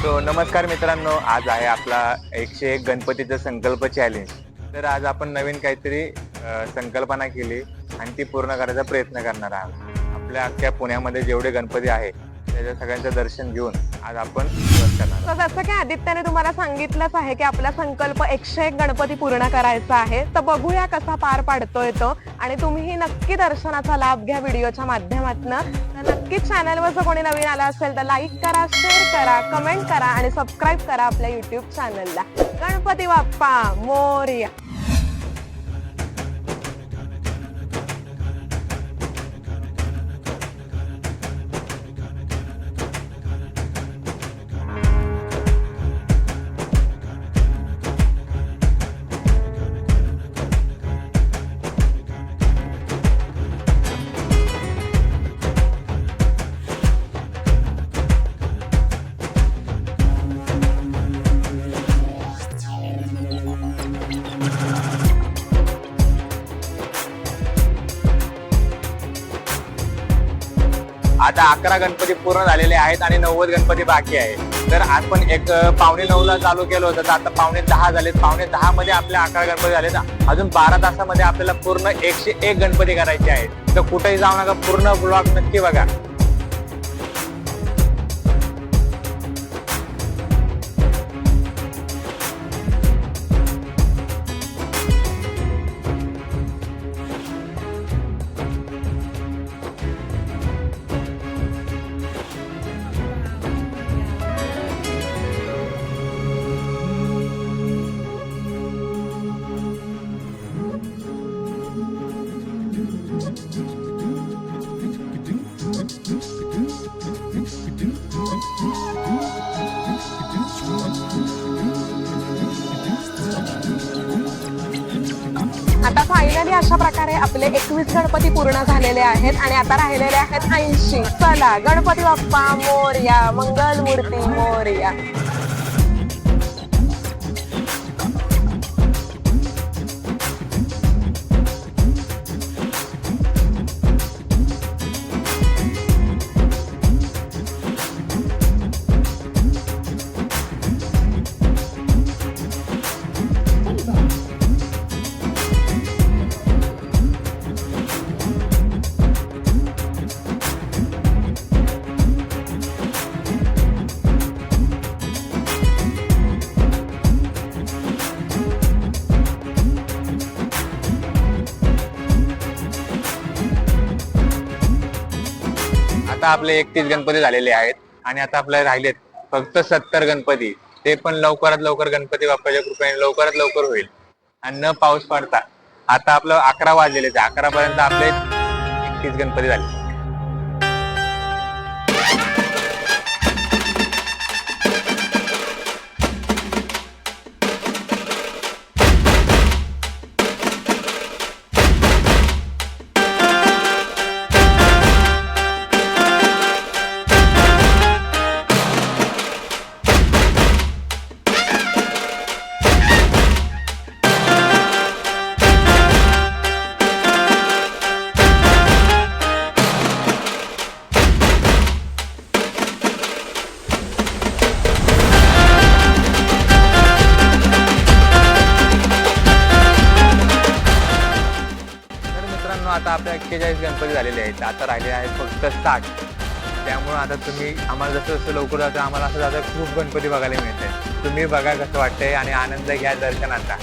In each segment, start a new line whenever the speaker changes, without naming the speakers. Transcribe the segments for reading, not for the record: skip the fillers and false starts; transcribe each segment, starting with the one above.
नमस्कार मित्रांनो, आज आहे आपला 101 गणपतीचा संकल्प चॅलेंज। तर आज आपण नवीन काहीतरी संकल्पना केली आणि ती पूर्ण करायचा प्रयत्न करणार आहोत। आपल्या अख्ख्या पुण्यामध्ये जेवढे गणपती आहे त्याच्या सगळ्यांचं दर्शन घेऊन आज आपण सुरुवात करणार आहोत।
जसं की आदित्यने तुम्हाला सांगितलंच आहे की आपला संकल्प 101 गणपती पूर्ण करायचा आहे, तर बघूया कसा पार पाडतोय तो। आणि तुम्ही नक्की दर्शनाचा लाभ घ्या व्हिडिओच्या माध्यमातून। तर नक्कीच चॅनलवर जर कोणी नवीन आला असेल तर लाईक करा, शेअर करा, कमेंट करा आणि सबस्क्राईब करा आपल्या युट्यूब चॅनलला। गणपती बाप्पा मोरया।
आता 11 गणपती पूर्ण झालेले आहेत आणि 90 गणपती बाकी आहे। तर आज पण एक 9:45 चालू केलं होतं, तर आता 9:10 झालेत। 9:10 मध्ये आपले 11 गणपती झालेत। अजून 12 तासामध्ये आपल्याला पूर्ण 101 गणपती करायचे आहेत। तर कुठेही जाऊ नका, पूर्ण ब्लॉग नक्की बघा।
आता फायनली अशा प्रकारे आपले 21 गणपती पूर्ण झालेले आहेत आणि आता राहिलेले आहेत 80। चला गणपती बाप्पा मोरया, मंगल मूर्ती मोरया।
आता आपले 31 गणपती झालेले आहेत आणि आता आपल्याला राहिलेत फक्त 70 गणपती। ते पण लवकरात लवकर गणपती बाप्पाच्या कृपेने लवकरात लवकर होईल आणि न पाऊस पडता। आता आपलं 11 वाजलेले, 11 पर्यंत आपले 31 गणपती झाले। आता आपल्या 41 गणपती झालेले आहेत, आता राहिले आहेत फक्त 60। त्यामुळे आता तुम्ही आम्हाला जसं जसं लवकर जातं आम्हाला असं जातं खूप गणपती बघायला मिळते। तुम्ही बघा कसं वाटतंय आणि आनंद घ्या दर्शनाचा।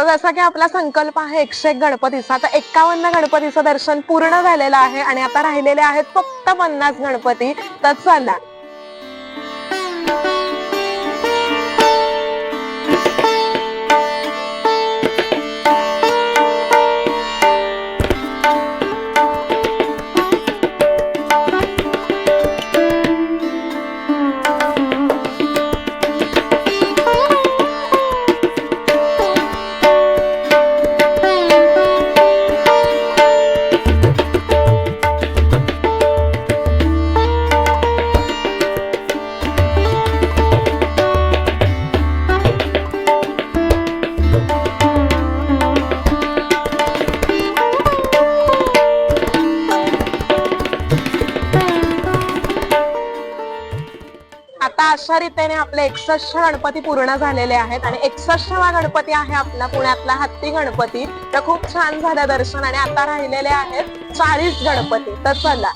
सो जसा की आपला संकल्प आहे 101 गणपतीचा, तर 51 गणपतीचं दर्शन पूर्ण झालेलं आहे आणि आता राहिलेले आहेत फक्त 50 गणपती. तर चला अशा रीतीने आपले 61 गणपती पूर्ण झालेले आहेत आणि 61वा गणपती आहे आपला पुण्यातला हत्ती गणपती. तर खूप छान झालं दर्शन आणि आता राहिलेले आहेत 40 गणपती. तर चला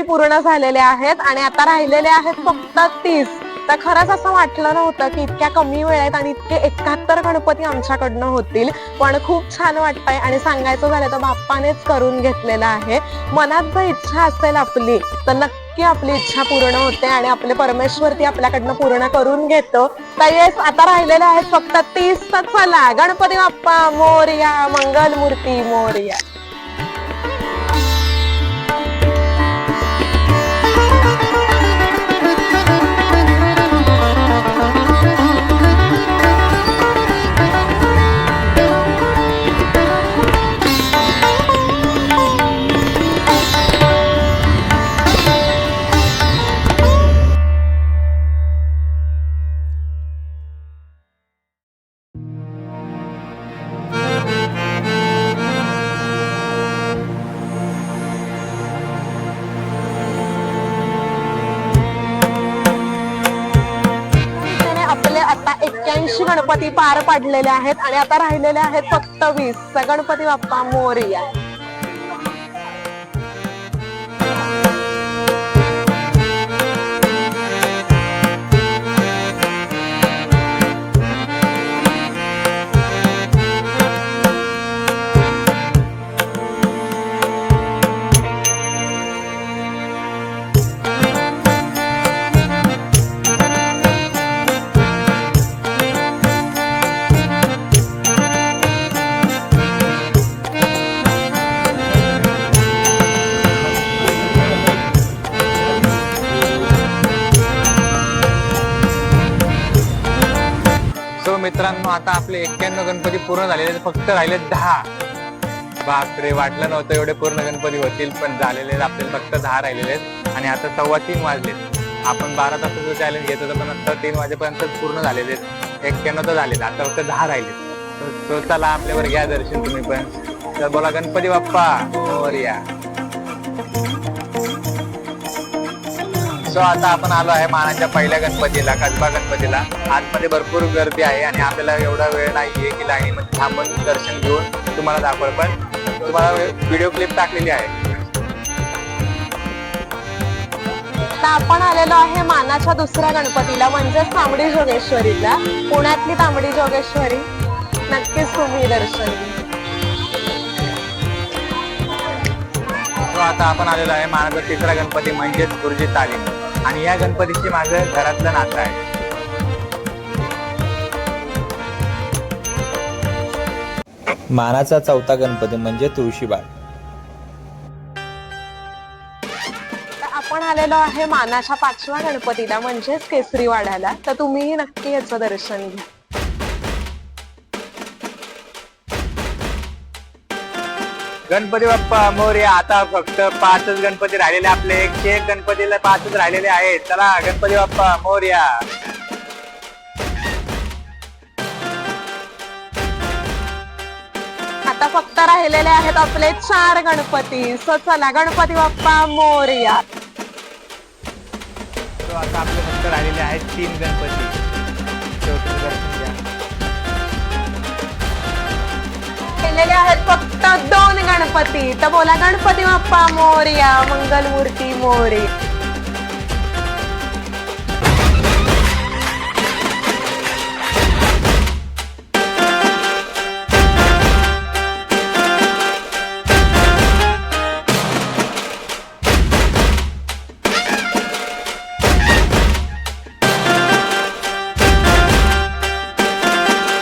पूर्ण झालेले आहेत आणि आता राहिलेले आहेत फक्त 30. तर खरंच असं वाटलं नव्हतं की इतक्या कमी वेळेत आणि इतके 71 गणपती आमच्याकडनं होतील, पण खूप छान वाटतंय. आणि सांगायचं झालं तर बाप्पानेच करून घेतलेलं आहे. मनात जर इच्छा असेल आपली तर नक्की आपली इच्छा पूर्ण होते आणि आपले परमेश्वर ती आपल्याकडनं पूर्ण करून घेतो. तर येस, आता राहिलेले आहेत फक्त 30. तर चला गणपती बाप्पा मोरया, मंगल मूर्ती मोरया. आता 81 गणपती पार पडलेले आहेत आणि आता राहिलेले आहेत फक्त 20. गणपती बाप्पा मोरया.
मित्रांनो, आता आपले 91 गणपती पूर्ण झालेले, फक्त राहिले 10. बापरे, वाटलं नव्हतं एवढे पूर्ण गणपती होतील, पण झालेले आपल्याला फक्त 10 राहिलेले आहेत. आणि आता 3:15 वाजले. आपण 12 तासाचं चॅलेंज घेत होतो, पण आता 3 वाजेपर्यंत पूर्ण झालेले. 91 तर झालेले, आता फक्त 10 राहिले. तो चला आपल्यावर घ्या दर्शन तुम्ही पण. तर बोला गणपती बाप्पा मोरया. सो आता आपण आलो आहे मानाच्या पहिल्या गणपतीला, कसबा गणपतीला. आतमध्ये भरपूर गर्दी आहे आणि आपल्याला एवढा वेळ नाहीये की लाईनीमध्ये थांबून दर्शन घेऊन तुम्हाला दाखवलं, पण तुम्हाला व्हिडिओ क्लिप टाकलेली आहे.
आपण आलेलो आहे मानाच्या दुसऱ्या गणपतीला, म्हणजे तांबडी जोगेश्वरीला. पुण्यातली तांबडी जोगेश्वरी नक्कीच तुम्ही दर्शन घ्या.
आता आपण आलेलो आहे मानाचा तिसरा गणपती, म्हणजेच गुरुजी तालीम. आणि या गणपतीची माझं घरातलं नातं आहे.
मानाचा चौथा गणपती म्हणजे तुळशीबाग.
आपण आलेलो आहे मानाच्या 5व्या गणपतीला, म्हणजेच केसरीवाड्याला. तर तुम्हीही नक्की याचं दर्शन घ्या.
गणपती बाप्पा मोरया. आता फक्त 5च गणपती राहिलेले, आपले 101 गणपतीला 5च राहिलेले आहेत. चला गणपती बाप्पा मोरया.
आता फक्त राहिलेले आहेत आपले 4 गणपती. सो चला गणपती बाप्पा मोरया.
तो आता आपले फक्त राहिलेले आहेत 3 गणपती. शेवटी दर्शन घ्या.
केलेले आहेत फक्त 2 गणपती. तर बोला गणपती बाप्पा मोरया, मंगलमूर्ती मोरया.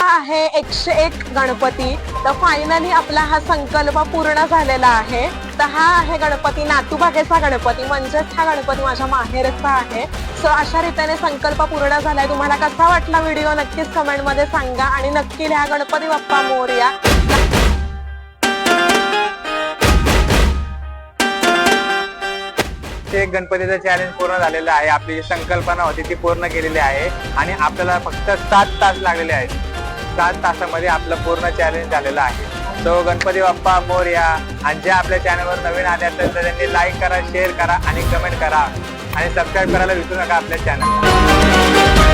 आहे 101 गणपती. तर फायनली आपला हा संकल्प पूर्ण झालेला आहे. तर हा आहे गणपती नातूबागेचा गणपती, म्हणजेच हा गणपती माझ्या माहेरचा आहे. सो अशा रीतीने संकल्प पूर्ण झालाय. तुम्हाला कसा वाटला व्हिडिओ नक्कीच कमेंट मध्ये सांगा आणि नक्की लिहा गणपती बाप्पा मोरया.
एक गणपतीचं चॅलेंज पूर्ण झालेलं आहे. आपली जी संकल्पना होती ती पूर्ण केलेली आहे आणि आपल्याला फक्त 7 तास लागलेले आहेत. 7 तासामध्ये आपलं पूर्ण चॅलेंज झालेलं आहे. तो गणपती बाप्पा मोरया. आणि जे आपल्या चॅनलवर नवीन आले असेल तर त्यांनी लाईक करा, शेअर करा आणि कमेंट करा आणि सबस्क्राईब करायला विसरू नका आपल्या चॅनल.